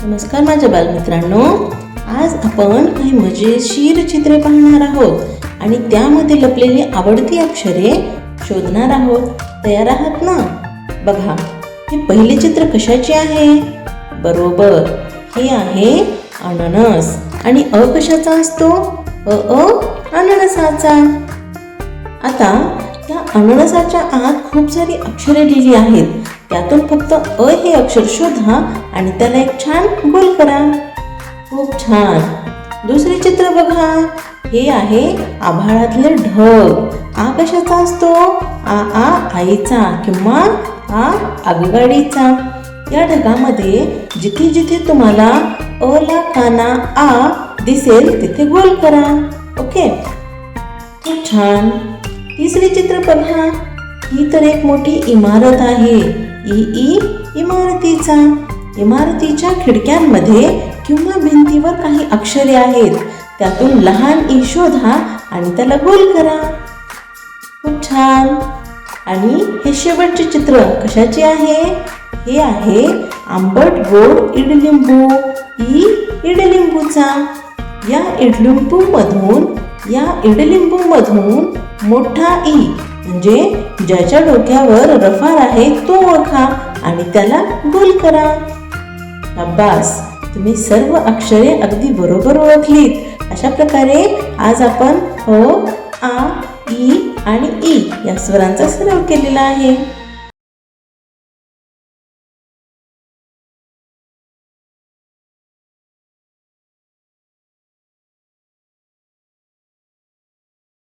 नमस्कार माझ्या बालमित्रांनो, आज आपण काही मजेशीर चित्रे पाहणार आहोत आणि त्यामध्ये लपलेली आवडती अक्षरे शोधणार आहोत. तयार आहात ना? बघा, हे पहिले चित्र कशाचे आहे? बरोबर, हे आहे अननस. आणि अ कशाचा असतो? अननसाचा. आता त्या अननसाच्या आत खूप सारी अक्षरे लिहिली आहेत. त्यातून फक्त अ हे अक्षर शोधा आणि त्याला एक छान गोल करा. खूप छान. दुसरे चित्र बघा, हे आहे आभाळातले ढग. आ कशाचा असतो? आईचा किंवा आगगाडीचा. या ढगामध्ये जिथे जिथे तुम्हाला अ ला काना आ दिसेल तिथे गोल करा. ओके, खूप छान. तिसरे चित्र बघा, ही तर एक मोठी इमारत आहे. इमारतीचा. इमारतीच्या खिडक्यांमध्ये किंवा भिंतीवर काही अक्षरे आहेत. त्यातून लहान ई शोधा आणि त्याला गोल करा. खूप छान. आणि हे शेवटचे चित्र कशाचे आहे? हे आहे आंबट गोड इडलिंबू. इडलिंबूचा. या इडलिंबूमधून मोठा ई म्हणजे ज्याच्या डोक्यावर रफार आहे तो ओळखा आणि त्याला गोल करा. शाबास, तुम्ही सर्व अक्षरे अगदी बरोबर ओळखलीत. अशा प्रकारे आज आपण अ, आ, ई आणि ई या स्वरांचा सराव केलेला आहे.